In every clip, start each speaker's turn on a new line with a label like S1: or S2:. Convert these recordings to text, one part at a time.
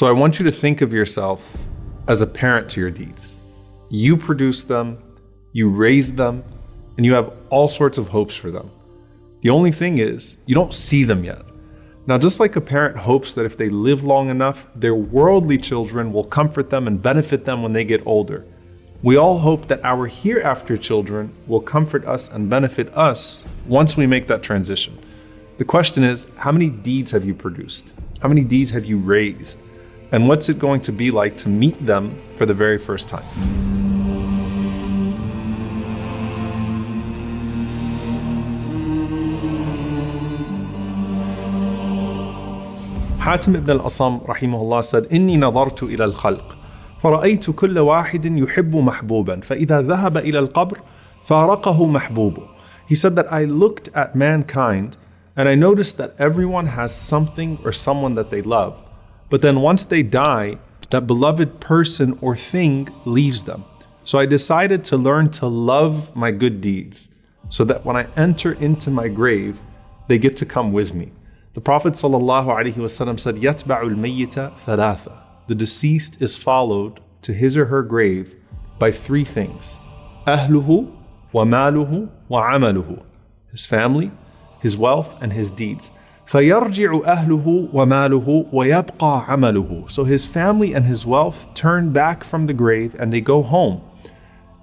S1: So I want you to think of yourself as a parent to your deeds. You produce them, you raise them, and you have all sorts of hopes for them. The only thing is, you don't see them yet. Now, just like a parent hopes that if they live long enough, their worldly children will comfort them and benefit them when they get older, we all hope that our hereafter children will comfort us and benefit us once we make that transition. The question is, how many deeds have you produced? How many deeds have you raised? And what's it going to be like to meet them for the very first time? Hatim ibn al-Asam rahimahullah said, إني نظرت إلى الخلق فرأيت كل واحد يحب محبوبا فإذا ذهب إلى القبر فارقه محبوبه. He said that I looked at mankind and I noticed that everyone has something or someone that they love. But then once they die, that beloved person or thing leaves them. So I decided to learn to love my good deeds so that when I enter into my grave, they get to come with me. The Prophet ﷺ said, يَتْبَعُ الْمَيِّتَ ثَلَاثًا. The deceased is followed to his or her grave by three things. أَهْلُهُ وَمَالُهُ وَعَمَلُهُ. His family, his wealth, and his deeds. فَيَرْجِعُ أَهْلُهُ وَمَالُهُ وَيَبْقَى عَمَلُهُ. So his family and his wealth turn back from the grave and they go home.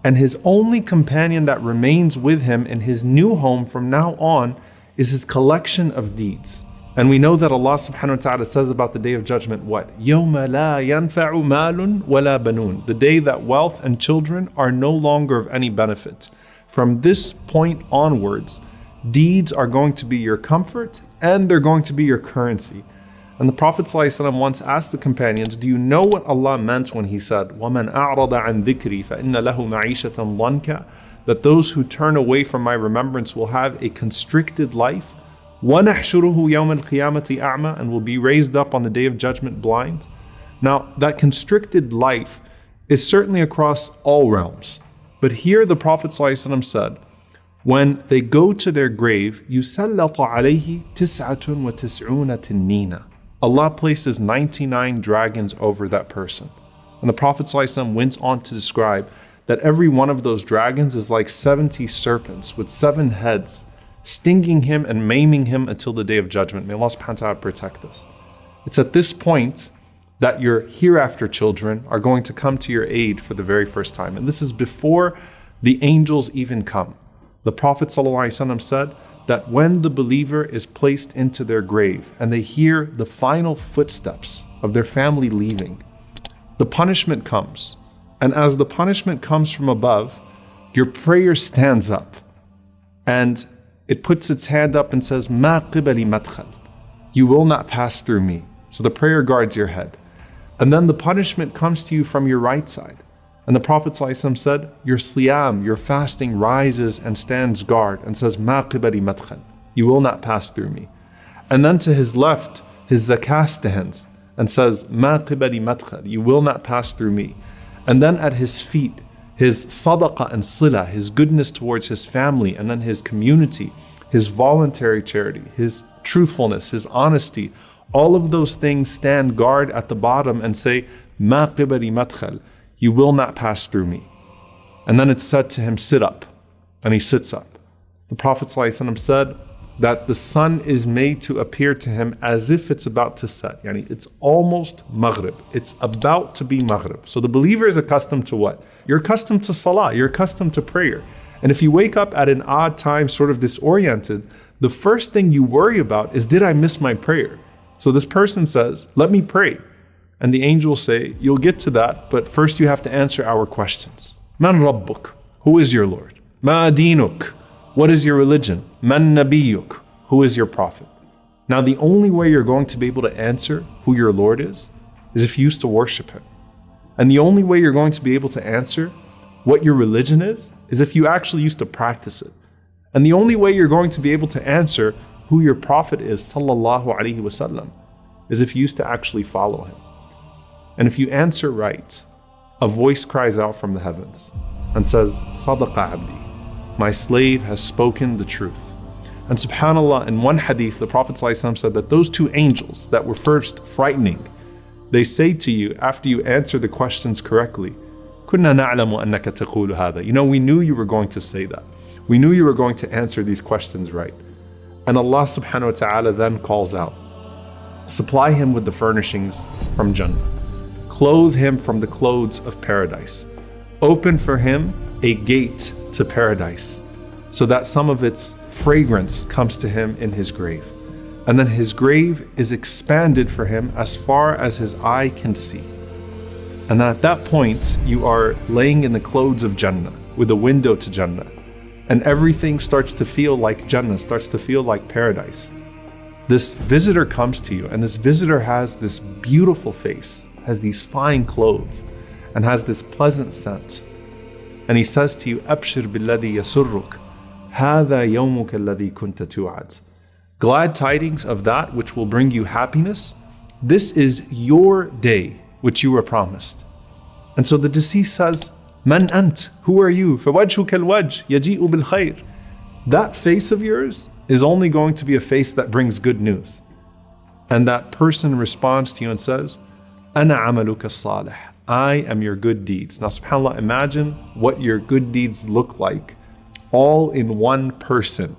S1: And his only companion that remains with him in his new home from now on is his collection of deeds. And we know that Allah subhanahu wa ta'ala says about the Day of Judgment what? يَوْمَ لَا يَنْفَعُ مَالٌ وَلَا بَنُونَ. The day that wealth and children are no longer of any benefit. From this point onwards, deeds are going to be your comfort and they're going to be your currency. And the Prophet ﷺ once asked the companions, do you know what Allah meant when he said, وَمَنْ أَعْرَضَ عَنْ ذِكْرِي فَإِنَّ لَهُ مَعِيشَةً ضَنْكَ? That those who turn away from my remembrance will have a constricted life. وَنَحْشُرُهُ يَوْمَ الْقِيَامَةِ أَعْمَى, and will be raised up on the Day of Judgment blind. Now, that constricted life is certainly across all realms. But here the Prophet ﷺ said, when they go to their grave, يُسَلَّطَ عَلَيْهِ تِسْعَةٌ وَتِسْعُونَ تِنِّينَ. Allah places 99 dragons over that person. And the Prophet ﷺ went on to describe that every one of those dragons is like 70 serpents with 7 heads, stinging him and maiming him until the Day of Judgment. May Allah subhanahu wa ta'ala protect us. It's at this point that your hereafter children are going to come to your aid for the very first time. And this is before the angels even come. The Prophet ﷺ said that when the believer is placed into their grave and they hear the final footsteps of their family leaving, the punishment comes. And as the punishment comes from above, your prayer stands up and it puts its hand up and says, "Ma qibali madkhal." You will not pass through me. So the prayer guards your head. And then the punishment comes to you from your right side. And the Prophet ﷺ said, your siyam, your fasting rises and stands guard and says, "Ma qibali madkhal." You will not pass through me. And then to his left, his zakah stands and says, "Ma qibali madkhal." You will not pass through me. And then at his feet, his sadaqah and sila, his goodness towards his family and then his community, his voluntary charity, his truthfulness, his honesty, all of those things stand guard at the bottom and say, "Ma qibali madkhal." You will not pass through me. And then it's said to him, sit up. And he sits up. The Prophet ﷺ said that the sun is made to appear to him as if it's about to set. Yani it's almost Maghrib. It's about to be Maghrib. So the believer is accustomed to what? You're accustomed to salah. You're accustomed to prayer. And if you wake up at an odd time, sort of disoriented, the first thing you worry about is, did I miss my prayer? So this person says, let me pray. And the angels say, you'll get to that, but first you have to answer our questions. Man Rabbuk? Who is your Lord? Ma dinuk? What is your religion? Man Nabiyuk? Who is your prophet? Now the only way you're going to be able to answer who your Lord is if you used to worship him. And the only way you're going to be able to answer what your religion is if you actually used to practice it. And the only way you're going to be able to answer who your prophet is, sallallahu alaihi wasallam, is if you used to actually follow him. And if you answer right, a voice cries out from the heavens and says, Sadaqa abdi, my slave has spoken the truth. And subhanAllah, in one hadith, the Prophet ﷺ said that those two angels that were first frightening, They say to you after you answer the questions correctly, كُنَّا نَعْلَمُ أَنَّكَ تَقُولُ هَذَا. You know, we knew you were going to say that. We knew you were going to answer these questions right. And Allah subhanahu wa ta'ala then calls out, supply him with the furnishings from Jannah. Clothe him from the clothes of paradise. Open for him a gate to paradise so that some of its fragrance comes to him in his grave. And then his grave is expanded for him as far as his eye can see. And then at that point, you are laying in the clothes of Jannah with a window to Jannah. And everything starts to feel like Jannah, starts to feel like paradise. This visitor comes to you, and this visitor has this beautiful face, has these fine clothes, and has this pleasant scent. And he says to you, أبشر بالذي يسرك هذا يومك الذي كنت توعد. Glad tidings of that which will bring you happiness. This is your day which you were promised. And so the deceased says, Man ant, who are you? فَوَجْهُكَ الْوَجْهِ يَجِيءُ بِالْخَيْرِ. That face of yours is only going to be a face that brings good news. And that person responds to you and says, أَنَا عَمَلُكَ الصَّالِحِ. I am your good deeds. Now subhanAllah, imagine what your good deeds look like, all in one person.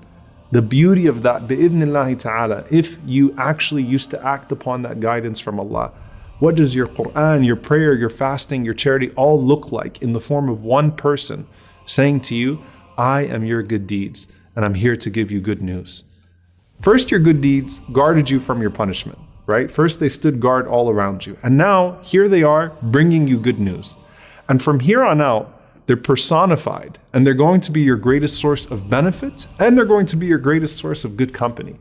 S1: The beauty of that, bi'idhnillahi ta'ala, if you actually used to act upon that guidance from Allah. What does your Quran, your prayer, your fasting, your charity all look like in the form of one person saying to you, I am your good deeds and I'm here to give you good news. First, your good deeds guarded you from your punishment, right? First, they stood guard all around you. And now, here they are bringing you good news. And from here on out, they're personified and they're going to be your greatest source of benefit and they're going to be your greatest source of good company.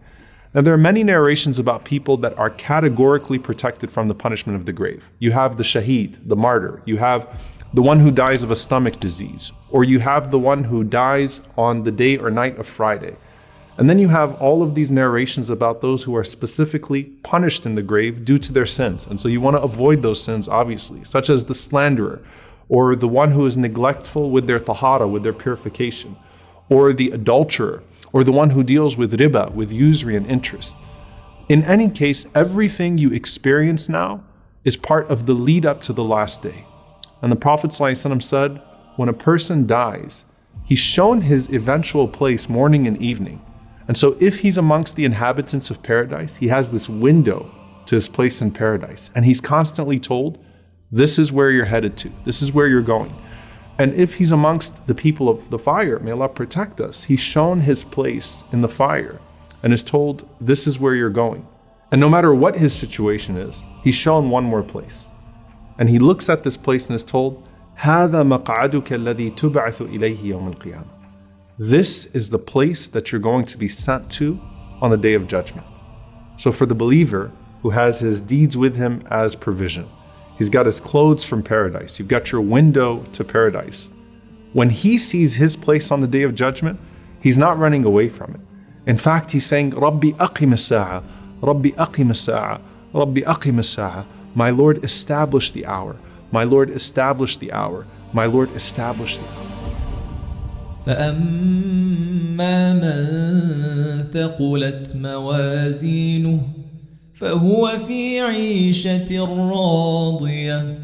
S1: Now, there are many narrations about people that are categorically protected from the punishment of the grave. You have the shaheed, the martyr. You have the one who dies of a stomach disease. Or you have the one who dies on the day or night of Friday. And then you have all of these narrations about those who are specifically punished in the grave due to their sins. And so you want to avoid those sins, obviously, such as the slanderer, or the one who is neglectful with their tahara, with their purification, or the adulterer, or the one who deals with riba, with usury and interest. In any case, everything you experience now is part of the lead up to the last day. And the Prophet ﷺ said, when a person dies, he's shown his eventual place morning and evening. And so if he's amongst the inhabitants of paradise, he has this window to his place in paradise. And he's constantly told, this is where you're headed to, this is where you're going. And if he's amongst the people of the fire, may Allah protect us, he's shown his place in the fire and is told, this is where you're going. And no matter what his situation is, he's shown one more place. And he looks at this place and is told, هَذَا مَقْعَدُكَ الَّذِي تُبْعَثُ إِلَيْهِ يَوْمَ الْقِيَامَةِ. This is the place that you're going to be sent to on the day of judgment. So for the believer who has his deeds with him as provision, he's got his clothes from paradise. You've got your window to paradise. When he sees his place on the day of judgment, he's not running away from it. In fact, he's saying, Rabbi aqim as-sa'a, Rabbi aqim as-sa'a, Rabbi aqim as-sa'a. My Lord, establish the hour. My Lord, establish the hour. My Lord, establish the hour.
S2: فأما من ثقلت موازينه فهو في عيشة راضية